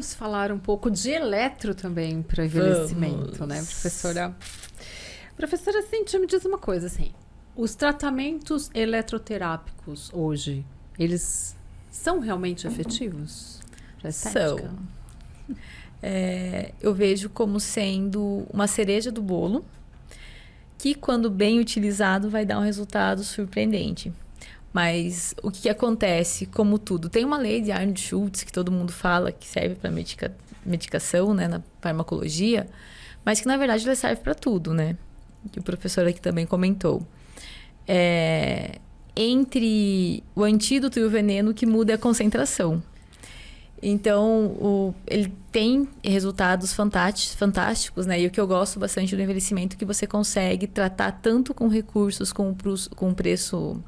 vamos falar um pouco de eletro também para envelhecimento, né, professora? Professora Cíntia, me diz uma coisa, assim, os tratamentos eletroterápicos hoje, eles são realmente efetivos para estética? São. Eu vejo como sendo uma cereja do bolo, que quando bem utilizado vai dar um resultado surpreendente. Mas o que acontece, como tudo, tem uma lei de Arnold Schultz que todo mundo fala que serve para medicação, né, na farmacologia, mas que na verdade ela serve para tudo, né? Que o professor aqui também comentou. Entre o antídoto e o veneno, que muda a concentração. Então, ele tem resultados fantásticos, né? E o que eu gosto bastante do envelhecimento é que você consegue tratar tanto com recursos com preço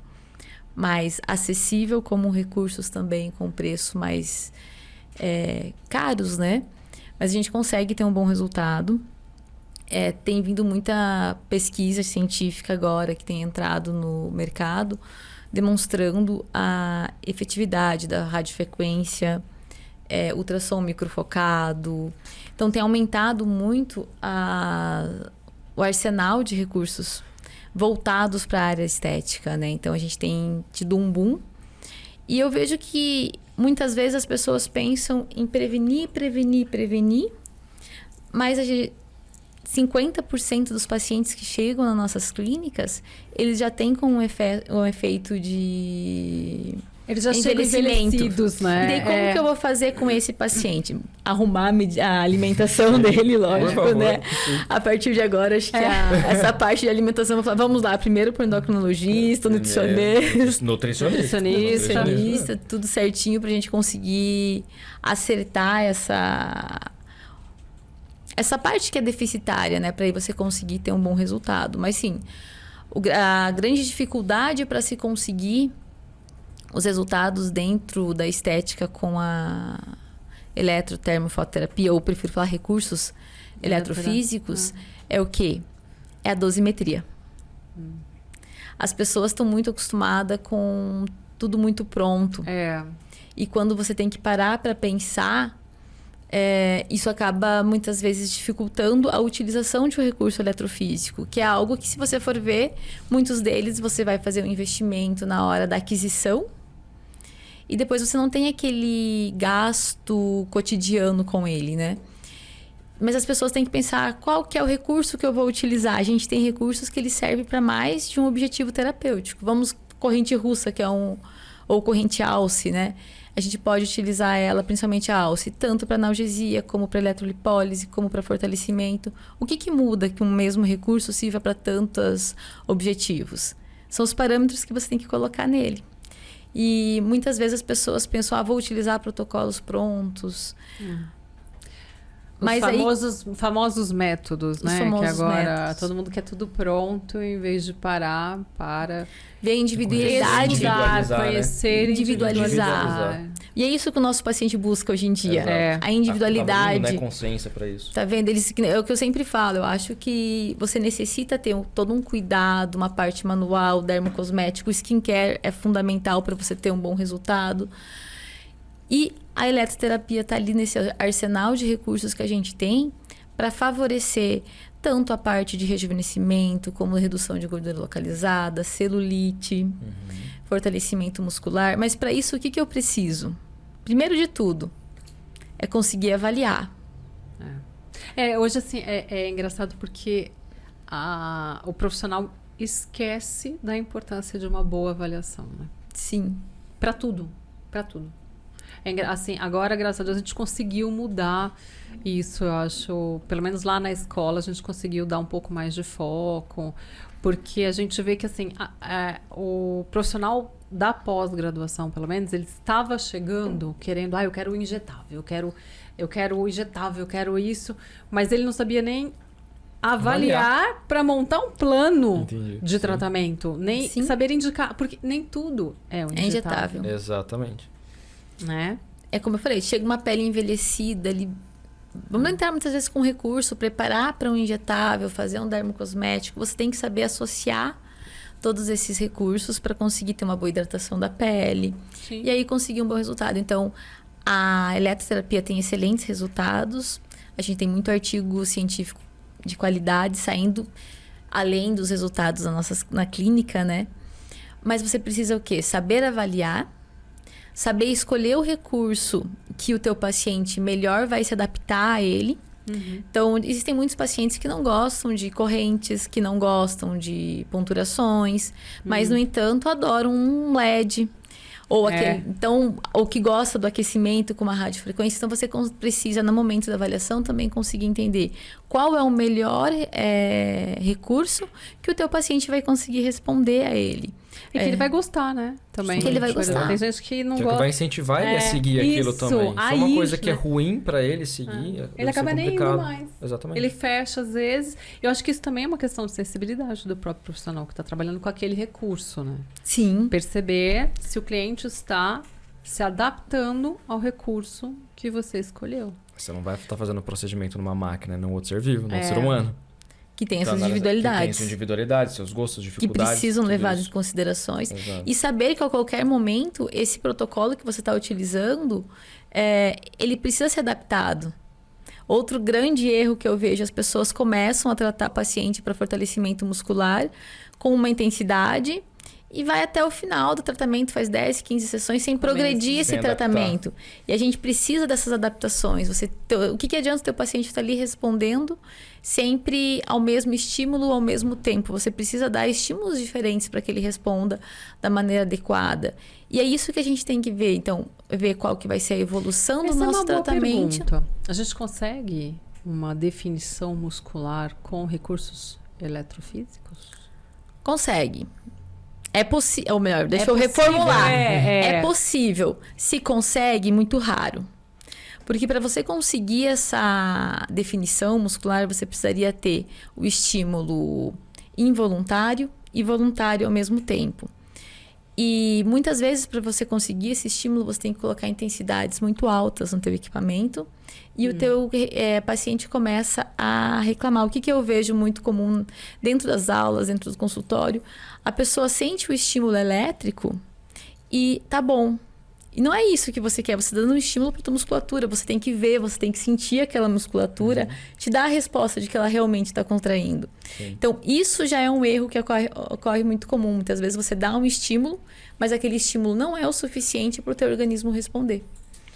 mais acessível, como recursos também com preço mais caros, né? Mas a gente consegue ter um bom resultado. Tem vindo muita pesquisa científica agora que tem entrado no mercado, demonstrando a efetividade da radiofrequência, ultrassom microfocado. Então, tem aumentado muito o arsenal de recursos voltados para a área estética, né? Então, a gente tem tido um boom. E eu vejo que muitas vezes as pessoas pensam em prevenir, mas 50% dos pacientes que chegam nas nossas clínicas, eles já têm com um efeito de eles já chegam envelhecidos, né? E daí, como que eu vou fazer com esse paciente? Arrumar a alimentação dele, lógico, né? A partir de agora, acho que essa parte de alimentação, eu vou falar, vamos lá, primeiro para o endocrinologista, nutricionista, tudo certinho para a gente conseguir acertar essa parte que é deficitária, né? Para aí você conseguir ter um bom resultado. Mas sim, a grande dificuldade para se conseguir os resultados dentro da estética com a eletrotermofototerapia, ou prefiro falar recursos eletrofísicos, é o quê? É a dosimetria. As pessoas estão muito acostumadas com tudo muito pronto. E quando você tem que parar para pensar, isso acaba muitas vezes dificultando a utilização de um recurso eletrofísico, que é algo que, se você for ver, muitos deles você vai fazer um investimento na hora da aquisição e depois você não tem aquele gasto cotidiano com ele, né? Mas as pessoas têm que pensar qual que é o recurso que eu vou utilizar. A gente tem recursos que eles servem para mais de um objetivo terapêutico. Vamos corrente russa, que é ou corrente alce, né? A gente pode utilizar ela, principalmente a alce, tanto para analgesia, como para eletrolipólise, como para fortalecimento. O que muda que um mesmo recurso sirva para tantos objetivos? São os parâmetros que você tem que colocar nele. E muitas vezes as pessoas pensam, vou utilizar protocolos prontos. Mas famosos métodos, né? Que agora todo mundo quer tudo pronto, em vez de parar para ver a individualidade, conhecer, individualizar. E é isso que o nosso paciente busca hoje em dia. A individualidade. Tá vindo, né, consciência para isso. Tá vendo? É o que eu sempre falo. Eu acho que você necessita ter todo um cuidado, uma parte manual, dermocosmético, skincare é fundamental para você ter um bom resultado. E a eletroterapia está ali nesse arsenal de recursos que a gente tem para favorecer tanto a parte de rejuvenescimento, como redução de gordura localizada, celulite, fortalecimento muscular. Mas para isso, o que eu preciso? Primeiro de tudo, é conseguir avaliar. Hoje, assim, é engraçado porque o profissional esquece da importância de uma boa avaliação, né? Sim. Para tudo. Assim, agora, graças a Deus, a gente conseguiu mudar isso, eu acho. Pelo menos lá na escola, a gente conseguiu dar um pouco mais de foco, porque a gente vê que, assim, o profissional da pós-graduação, pelo menos, ele estava chegando querendo, eu quero o injetável, eu quero o injetável, eu quero isso, mas ele não sabia nem avaliar para montar um plano de tratamento, nem saber indicar, porque nem tudo é o injetável. Exatamente. Né? É como eu falei, chega uma pele envelhecida, vamos entrar muitas vezes com recurso, preparar para um injetável, fazer um dermocosmético, você tem que saber associar todos esses recursos para conseguir ter uma boa hidratação da pele. E aí conseguir um bom resultado. Então, A eletroterapia tem excelentes resultados. A gente tem muito artigo científico de qualidade saindo além dos resultados na clínica, né? Mas você precisa o quê? Saber avaliar, saber escolher o recurso que o teu paciente melhor vai se adaptar a ele. Então, existem muitos pacientes que não gostam de correntes, que não gostam de ponturações, mas, no entanto, adoram um LED. Ou que gosta do aquecimento com uma radiofrequência. Então, você precisa, no momento da avaliação, também conseguir entender qual é o melhor recurso que o teu paciente vai conseguir responder a ele. E que ele vai gostar, né? Também. Que ele vai gostar. Tem gente que não que gosta. vai incentivar ele a seguir aquilo também. Se é uma coisa que é ruim pra ele seguir, ele acaba nem indo mais. Exatamente. Ele fecha às vezes. Eu acho que isso também é uma questão de sensibilidade do próprio profissional que está trabalhando com aquele recurso, né? Sim. Perceber se o cliente está se adaptando ao recurso que você escolheu. Você não vai estar fazendo o procedimento numa máquina, num outro ser vivo, num ser humano. Que tem essas individualidades. Que tem sua individualidade, seus gostos, dificuldades. Que precisam levar em considerações. Exato. E saber que a qualquer momento, esse protocolo que você está utilizando, ele precisa ser adaptado. Outro grande erro que eu vejo, as pessoas começam a tratar paciente para fortalecimento muscular com uma intensidade e vai até o final do tratamento, faz 10, 15 sessões sem progredir esse tratamento. E a gente precisa dessas adaptações. O que adianta o teu paciente estar ali respondendo sempre ao mesmo estímulo ao mesmo tempo? Você precisa dar estímulos diferentes para que ele responda da maneira adequada. E é isso que a gente tem que ver. Então, ver qual que vai ser a evolução do nosso tratamento. Pergunta. A gente consegue uma definição muscular com recursos eletrofísicos? Consegue. É possível, ou melhor, deixa eu reformular. É possível. Se consegue, muito raro. Porque para você conseguir essa definição muscular, você precisaria ter o estímulo involuntário e voluntário ao mesmo tempo. E muitas vezes, para você conseguir esse estímulo, você tem que colocar intensidades muito altas no teu equipamento e o teu paciente começa a reclamar. O que eu vejo muito comum dentro das aulas, dentro do consultório, a pessoa sente o estímulo elétrico e tá bom. E não é isso que você quer, você está dando um estímulo para a tua musculatura, você tem que ver, você tem que sentir aquela musculatura, te dar a resposta de que ela realmente está contraindo. Sim. Então, isso já é um erro que ocorre muito comum. Muitas vezes você dá um estímulo, mas aquele estímulo não é o suficiente para o teu organismo responder.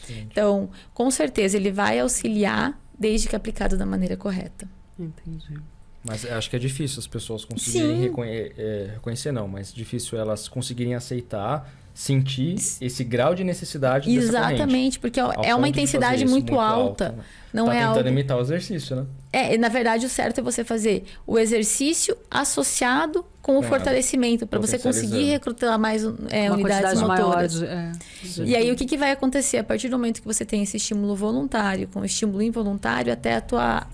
Sim. Então, com certeza, ele vai auxiliar desde que aplicado da maneira correta. Entendi. Mas acho que é difícil as pessoas conseguirem reconhecer, não, mas difícil elas conseguirem aceitar, sentir esse grau de necessidade dessa corrente. Exatamente, porque é uma intensidade muito alta. Não tá é tentando algo... imitar o exercício, né? Na verdade, o certo é você fazer o exercício associado com o fortalecimento, para você conseguir recrutar mais unidades motoras. E aí, o que vai acontecer? A partir do momento que você tem esse estímulo voluntário com o estímulo involuntário, até a tua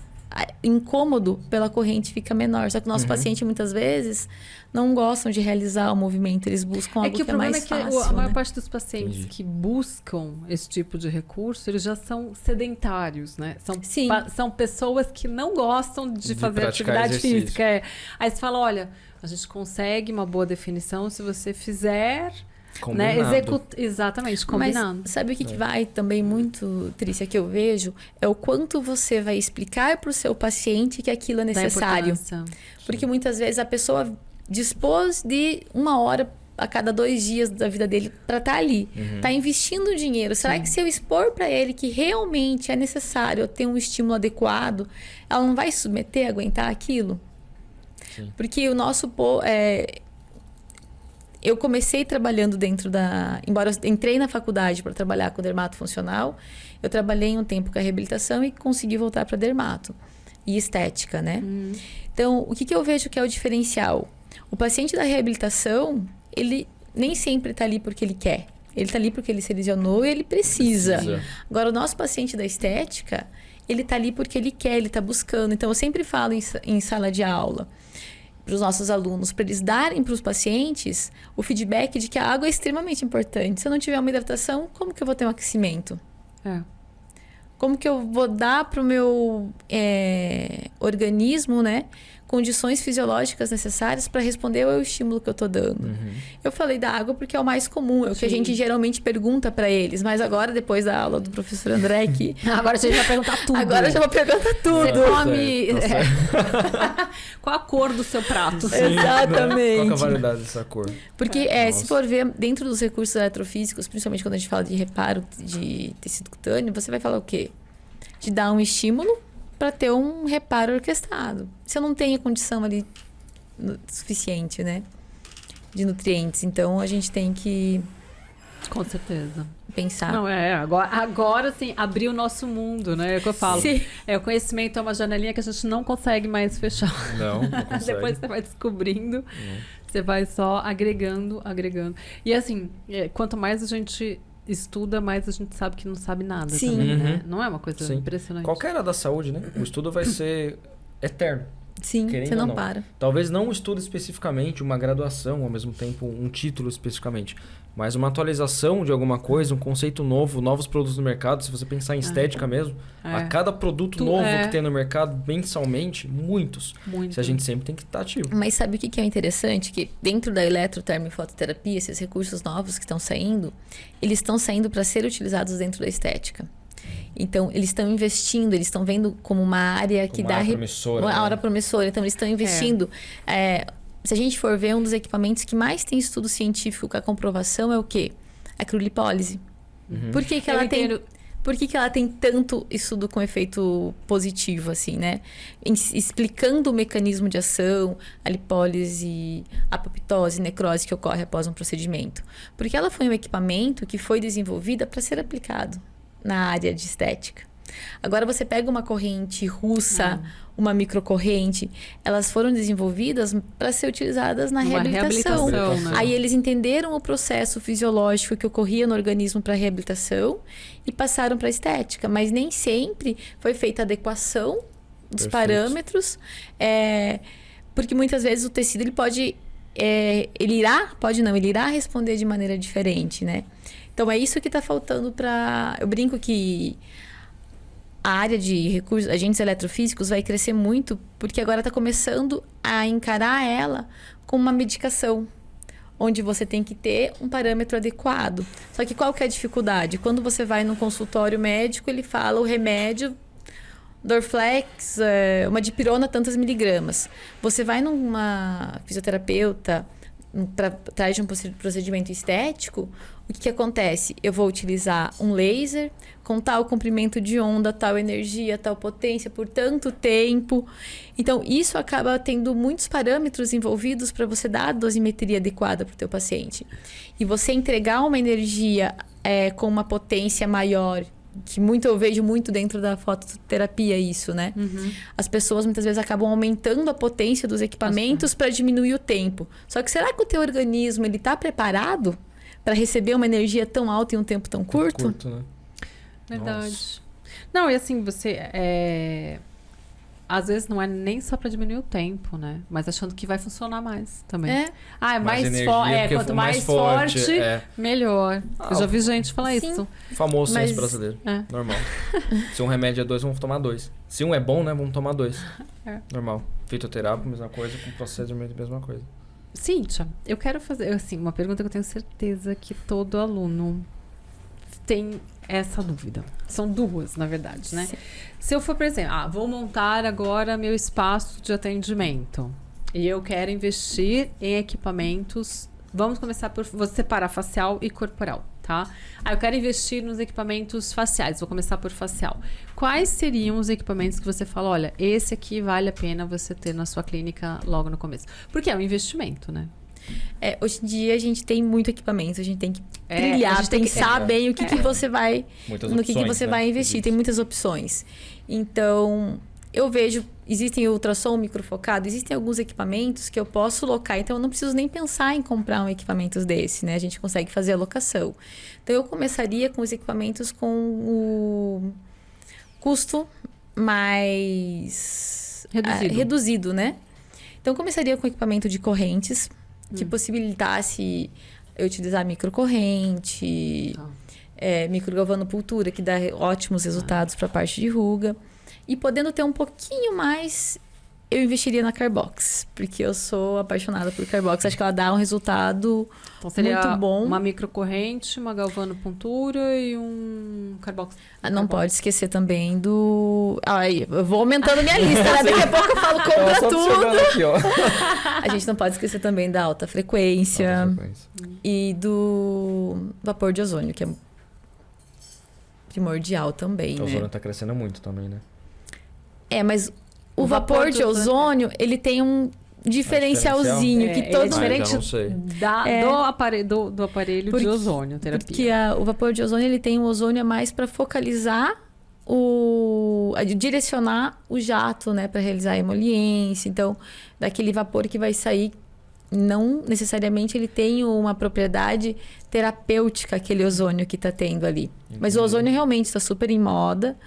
incômodo pela corrente fica menor. Só que o nosso paciente, muitas vezes, não gostam de realizar o movimento. Eles buscam algo que é mais fácil. O problema é que a maior parte dos pacientes que buscam esse tipo de recurso, eles já são sedentários, né? São pessoas que não gostam de fazer atividade física. Aí você fala, olha, a gente consegue uma boa definição se você fizer... Exatamente, combinando. Mas sabe o que vai também muito, Trícia, que eu vejo? É o quanto você vai explicar para o seu paciente que aquilo é necessário. Porque muitas vezes a pessoa dispôs de 1 hora a cada 2 dias da vida dele para estar ali. Está investindo dinheiro. Será que se eu expor para ele que realmente é necessário eu ter um estímulo adequado, ela não vai se submeter, aguentar aquilo? Sim. Porque o nosso... Eu comecei trabalhando dentro da... Embora eu entrei na faculdade para trabalhar com dermato funcional, eu trabalhei um tempo com a reabilitação e consegui voltar para dermato e estética, né? Então, o que eu vejo que é o diferencial? O paciente da reabilitação, ele nem sempre está ali porque ele quer. Ele está ali porque ele se lesionou e ele precisa. Agora, o nosso paciente da estética, ele está ali porque ele quer, ele está buscando. Então, eu sempre falo em sala de aula para os nossos alunos, para eles darem para os pacientes o feedback de que a água é extremamente importante. Se eu não tiver uma hidratação, como que eu vou ter um aquecimento? Como que eu vou dar para o meu organismo, né, condições fisiológicas necessárias para responder ao estímulo que eu tô dando. Eu falei da água porque é o mais comum, é o que a gente geralmente pergunta para eles. Mas agora, depois da aula do professor André, que... Agora você vai perguntar tudo. Agora eu já vou perguntar tudo. Você come... Qual a cor do seu prato? Sim, exatamente. Qual que é a variedade dessa cor? Porque se for ver dentro dos recursos eletrofísicos, principalmente quando a gente fala de reparo de tecido cutâneo, você vai falar o quê? De dar um estímulo para ter um reparo orquestrado. Se eu não tenho a condição ali suficiente, né? De nutrientes. Então, a gente tem que... Com certeza. Pensar. Não, agora sim, abrir o nosso mundo, né? É o que eu falo. Sim. O conhecimento é uma janelinha que a gente não consegue mais fechar. Não consegue. Depois você vai descobrindo, você vai só agregando. E assim, quanto mais a gente estuda, mais a gente sabe que não sabe nada. Sim. Também, né? Não é uma coisa impressionante. Qualquer área da saúde, né? O estudo vai ser eterno. Sim, você não para. Talvez não um estudo especificamente, uma graduação, ao mesmo tempo um título especificamente, mas uma atualização de alguma coisa, um conceito novo, novos produtos no mercado. Se você pensar em estética mesmo, a cada produto novo que tem no mercado, mensalmente, muitos. Se a gente sempre tem que estar ativo. Mas sabe o que é interessante? Que dentro da eletrotermofototerapia, esses recursos novos que estão saindo, eles estão saindo para ser utilizados dentro da estética. Então, eles estão investindo, eles estão vendo como uma área que dá... Promissora, uma área promissora. Então, eles estão investindo. Se a gente for ver, um dos equipamentos que mais tem estudo científico com a comprovação é o quê? A criolipólise. Por que que ela tem... Por que ela tem tanto estudo com efeito positivo, assim, né? Explicando o mecanismo de ação, a lipólise, a apoptose, necrose que ocorre após um procedimento. Porque ela foi um equipamento que foi desenvolvida para ser aplicado na área de estética. Agora você pega uma corrente russa, uma microcorrente, elas foram desenvolvidas para ser utilizadas na reabilitação. Né? Aí eles entenderam o processo fisiológico que ocorria no organismo para reabilitação e passaram para a estética, mas nem sempre foi feita a adequação dos parâmetros, porque muitas vezes o tecido ele pode, ele irá responder de maneira diferente, né? Então, é isso que está faltando para... Eu brinco que a área de recursos, agentes eletrofísicos vai crescer muito, porque agora está começando a encarar ela como uma medicação, onde você tem que ter um parâmetro adequado. Só que qual que é a dificuldade? Quando você vai no consultório médico, ele fala o remédio Dorflex, uma dipirona, tantas miligramas. Você vai numa fisioterapeuta, trás de um procedimento estético, o que acontece? Eu vou utilizar um laser com tal comprimento de onda, tal energia, tal potência por tanto tempo. Então, isso acaba tendo muitos parâmetros envolvidos para você dar a dosimetria adequada para o teu paciente. E você entregar uma energia com uma potência maior, que eu vejo muito dentro da fototerapia isso, né? As pessoas muitas vezes acabam aumentando a potência dos equipamentos para diminuir o tempo. Só que será que o teu organismo ele está preparado para receber uma energia tão alta em um tempo tão curto? Curto, né? Verdade. Nossa. Não, e assim, você... Às vezes não é nem só para diminuir o tempo, né? Mas achando que vai funcionar mais também. Mais forte. Quanto mais forte, melhor. Eu já vi gente falar isso. Famoso senso brasileiro. Normal. Se um remédio é 2, vamos tomar 2. Se um é bom, né? Vamos tomar 2. Normal. Fitoterápico, mesma coisa. Com procedimento, mesma coisa. Cíntia, eu quero fazer assim, uma pergunta que eu tenho certeza que todo aluno tem essa dúvida. São duas, na verdade, né? Sim. Se eu for, por exemplo, vou montar agora meu espaço de atendimento e eu quero investir em equipamentos, vamos começar por... Vou separar facial e corporal, tá? Eu quero investir nos equipamentos faciais, vou começar por facial. Quais seriam os equipamentos que você fala, olha, esse aqui vale a pena você ter na sua clínica logo no começo? Porque é um investimento, né? Hoje em dia a gente tem muito equipamento, a gente tem que trilhar, pensar bem o que você vai, no que você vai investir. Tem muitas opções. Então, eu vejo, existem ultrassom microfocado, existem alguns equipamentos que eu posso locar, então eu não preciso nem pensar em comprar um equipamento desse, né? A gente consegue fazer a locação. Então, eu começaria com os equipamentos com o custo mais reduzido, né? Então, eu começaria com equipamento de correntes, que possibilitasse eu utilizar microcorrente, microgalvanopultura, que dá ótimos resultados para a parte de ruga. E podendo ter um pouquinho mais eu investiria na Carbox, porque eu sou apaixonada por Carbox. Acho que ela dá um resultado então, seria muito bom. Uma microcorrente, uma galvanopuntura e um Carbox. Não pode esquecer também do... eu vou aumentando minha lista, né? Daqui a pouco eu falo compra tudo. Aqui, ó. A gente não pode esquecer também da alta frequência. E do vapor de ozônio, que é primordial também, né? O ozônio tá crescendo muito também, né? Mas o vapor de ozônio, ele tem um diferencialzinho que todo diferente do aparelho de ozônio terapia. Porque o vapor de ozônio, ele tem um ozônio a mais para focalizar direcionar o jato, né, para realizar a emoliência. Então, daquele vapor que vai sair, não necessariamente ele tem uma propriedade terapêutica, aquele ozônio que está tendo ali. Entendi. Mas o ozônio realmente está super em moda,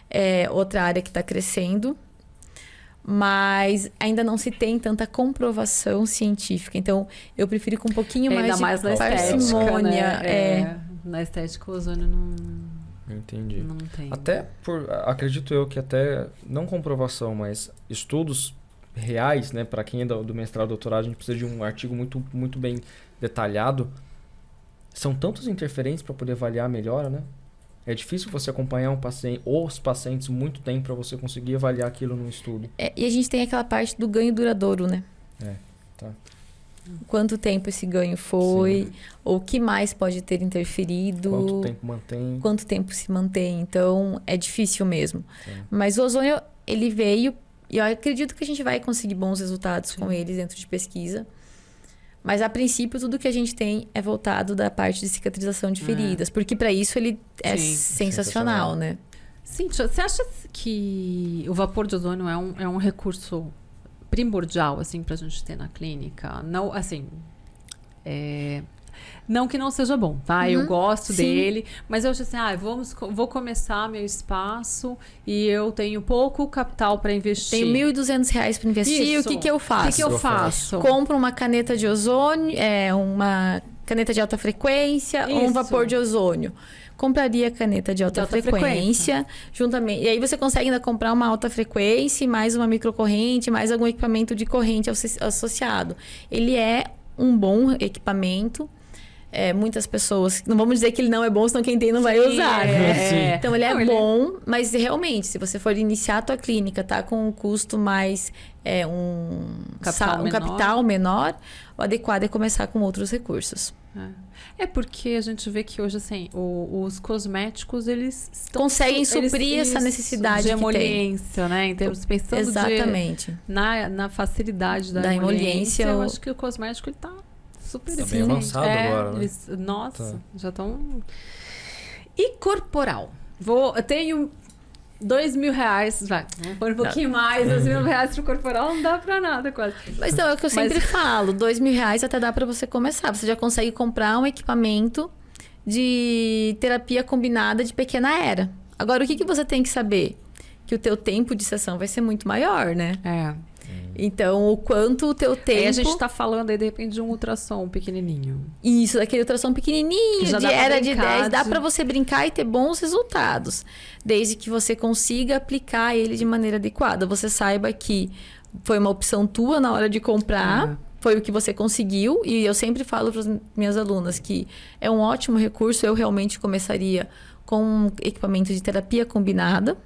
é outra área que está crescendo, mas ainda não se tem tanta comprovação científica. Então, eu prefiro com um pouquinho mais de parcimônia. Né? Na estética, o ozônio não... Entendi. Não tem. Até acredito eu que até, não comprovação, mas estudos reais, né? Para quem é do mestrado, doutorado, a gente precisa de um artigo muito, muito bem detalhado. São tantos interferentes para poder avaliar a melhora, né? É difícil você acompanhar um paciente ou os pacientes muito tempo para você conseguir avaliar aquilo num estudo. E a gente tem aquela parte do ganho duradouro, né? Tá. Quanto tempo esse ganho foi, sim, ou o que mais pode ter interferido. Quanto tempo mantém. Quanto tempo se mantém. Então, é difícil mesmo. Sim. Mas o ozônio, ele veio, e eu acredito que a gente vai conseguir bons resultados, sim, com eles dentro de pesquisa. Mas, a princípio, tudo que a gente tem é voltado da parte de cicatrização de feridas. Porque, para isso, ele é sensacional, né? Cíntia, você acha que o vapor de ozônio é um recurso primordial, assim, pra gente ter na clínica? Não, assim... Não que não seja bom, tá? Eu gosto dele, mas eu acho assim, vou começar meu espaço e eu tenho pouco capital para investir. Tenho R$1.200 para investir. Isso. O que eu faço? O que eu faço? Compro uma caneta de ozônio, uma caneta de alta frequência ou um vapor de ozônio. Compraria caneta de alta frequência juntamente. E aí você consegue ainda comprar uma alta frequência, mais uma microcorrente, mais algum equipamento de corrente associado. Ele é um bom equipamento. Muitas pessoas... Não vamos dizer que ele não é bom, senão quem tem não vai usar, né? Então, ele é bom, mas realmente, se você for iniciar a tua clínica, tá com um custo mais... capital menor, o adequado é começar com outros recursos. Porque a gente vê que hoje, assim, os cosméticos, eles conseguem suprir essa necessidade de emoliência, né? Em termos, pensando exatamente. Na facilidade da emoliência, eu acho que o cosmético, ele tá super tá bem avançado agora, né? Nossa, já estão... E corporal? Eu tenho R$2.000, vamos pôr um pouquinho mais, R$2.000 pro corporal não dá pra nada quase. Mas então, é o que eu sempre falo, R$2.000 até dá pra você começar. Você já consegue comprar um equipamento de terapia combinada de pequena era. Agora, o que você tem que saber? Que o teu tempo de sessão vai ser muito maior, né? Então, o quanto o teu tempo... a gente tá falando aí, de repente, de um ultrassom pequenininho. Isso, daquele ultrassom pequenininho, de era de 10. Dá pra você brincar e ter bons resultados. Desde que você consiga aplicar ele de maneira adequada. Você saiba que foi uma opção tua na hora de comprar. Foi o que você conseguiu. E eu sempre falo para as minhas alunas que é um ótimo recurso. Eu realmente começaria com um equipamento de terapia combinada.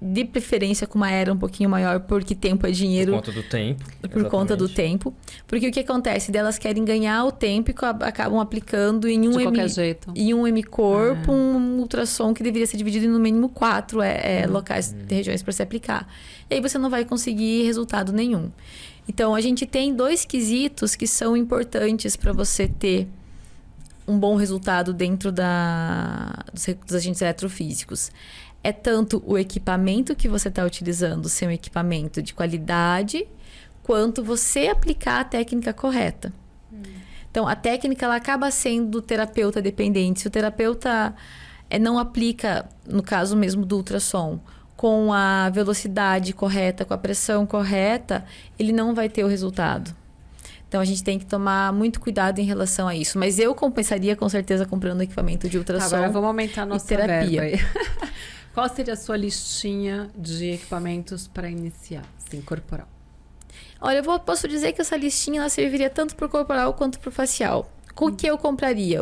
De preferência com uma era um pouquinho maior, porque tempo é dinheiro. Por conta do tempo. Por conta do tempo. Porque o que acontece? Delas querem ganhar o tempo e acabam aplicando em um M-corpo, um ultrassom que deveria ser dividido em no mínimo 4 locais, regiões para se aplicar. E aí você não vai conseguir resultado nenhum. Então, a gente tem 2 quesitos que são importantes para você ter um bom resultado dentro dos agentes eletrofísicos. É tanto o equipamento que você está utilizando ser um equipamento de qualidade, quanto você aplicar a técnica correta. Então, a técnica ela acaba sendo terapeuta dependente. Se o terapeuta não aplica, no caso mesmo do ultrassom, com a velocidade correta, com a pressão correta, ele não vai ter o resultado. Então, a gente tem que tomar muito cuidado em relação a isso. Mas eu compensaria, com certeza, comprando equipamento de ultrassom. Agora, vamos aumentar a nossa terapia. Verba aí. Qual seria a sua listinha de equipamentos para iniciar? Sim, corporal. Olha, posso dizer que essa listinha ela serviria tanto para o corporal quanto para o facial. Com o que eu compraria?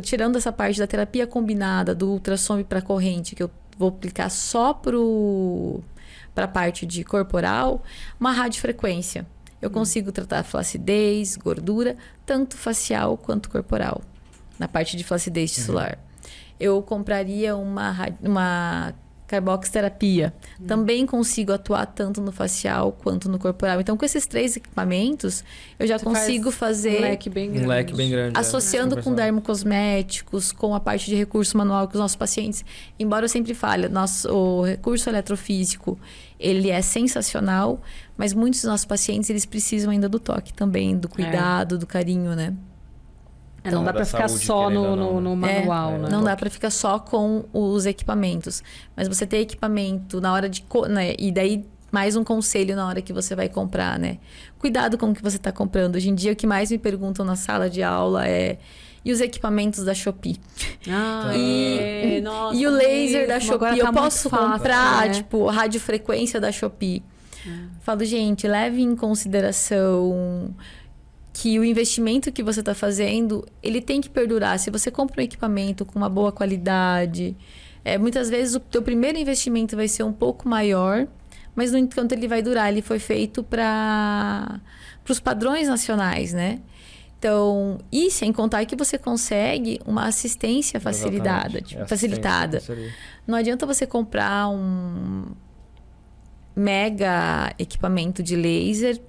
Tirando essa parte da terapia combinada, do ultrassom para corrente, que eu vou aplicar só para a parte de corporal, uma radiofrequência. Eu consigo tratar flacidez, gordura, tanto facial quanto corporal, na parte de flacidez tissular. Eu compraria uma carboxterapia. Também consigo atuar tanto no facial quanto no corporal. Então, com esses 3 equipamentos, eu já consigo fazer um leque bem grande. Um leque bem grande. Associando com dermocosméticos, com a parte de recurso manual que os nossos pacientes... Embora eu sempre fale, o recurso eletrofísico, ele é sensacional, mas muitos dos nossos pacientes, eles precisam ainda do toque também, do cuidado, do carinho, né? Não dá para ficar só no manual, né? Não dá para ficar só com os equipamentos. Mas você ter equipamento na hora de... Né? E daí, mais um conselho na hora que você vai comprar, né? Cuidado com o que você está comprando. Hoje em dia, o que mais me perguntam na sala de aula é... E os equipamentos da Shopee? Nossa, e o laser da Shopee? Eu posso comprar, né? tipo, radiofrequência da Shopee? Falo, gente, leve em consideração... que o investimento que você está fazendo, ele tem que perdurar. Se você compra um equipamento com uma boa qualidade, muitas vezes o teu primeiro investimento vai ser um pouco maior, mas no entanto ele vai durar. Ele foi feito para os padrões nacionais, Então, e sem contar que você consegue uma assistência facilitada. Não adianta você comprar um mega equipamento de laser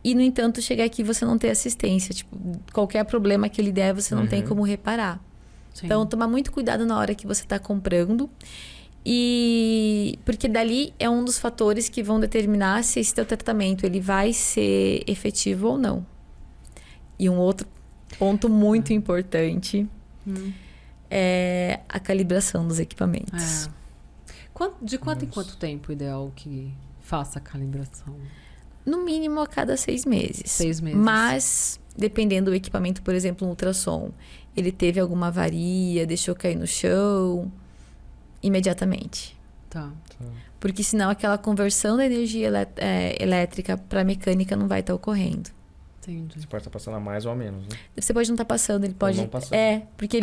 e, no entanto, chegar aqui e você não ter assistência. Tipo, qualquer problema que ele der, você não tem como reparar. Sim. Então, tomar muito cuidado na hora que você está comprando. Porque dali é um dos fatores que vão determinar se esse teu tratamento ele vai ser efetivo ou não. E um outro ponto muito importante é a calibração dos equipamentos. De quanto em quanto tempo é ideal que faça a calibração? No mínimo a cada 6 meses. 6 meses. Mas, dependendo do equipamento, por exemplo, um ultrassom, ele teve alguma avaria, deixou cair no chão, imediatamente. Tá. Porque senão aquela conversão da energia elétrica para mecânica não vai estar ocorrendo. Entendi. Você pode estar passando a mais ou a menos, né? Você pode não estar passando, ele pode... Ou não passando. Porque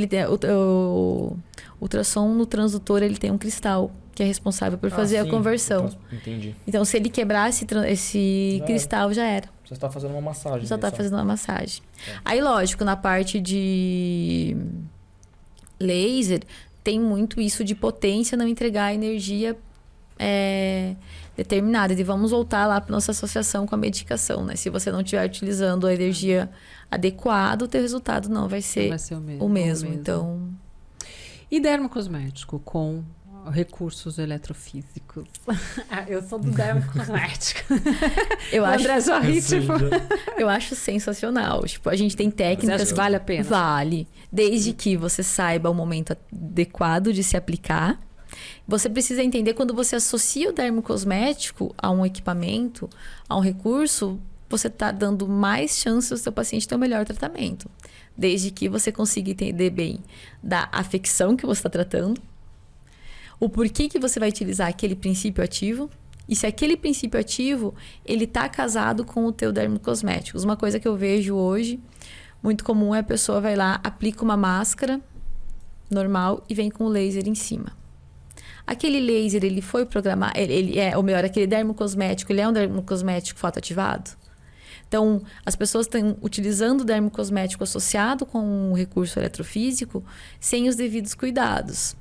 o ultrassom no transdutor, ele tem um cristal que é responsável por fazer a conversão. Entendi. Então, se ele quebrar esse cristal, já era. Você está fazendo uma massagem. Só está fazendo uma massagem. Aí, lógico, na parte de laser, tem muito isso de potência não entregar a energia determinada. E vamos voltar lá para nossa associação com a medicação, né? Se você não estiver utilizando a energia adequada, o teu resultado não vai ser o mesmo. Então... E dermocosmético com recursos eletrofísicos? Eu sou do dermocosmético. Eu acho sensacional. Tipo, a gente tem técnicas... Você acha que vale a pena? Vale. Desde que você saiba o momento adequado de se aplicar. Você precisa entender, quando você associa o dermocosmético a um equipamento, a um recurso, você está dando mais chances do seu paciente ter o melhor tratamento. Desde que você consiga entender bem da afecção que você está tratando, o porquê que você vai utilizar aquele princípio ativo, e se aquele princípio ativo, ele está casado com o teu dermocosmético. Uma coisa que eu vejo hoje, muito comum, é a pessoa vai lá, aplica uma máscara normal e vem com o laser em cima. Aquele laser, ele foi programado, aquele dermocosmético, ele é um dermocosmético fotoativado? Então, as pessoas estão utilizando o dermocosmético associado com um recurso eletrofísico sem os devidos cuidados.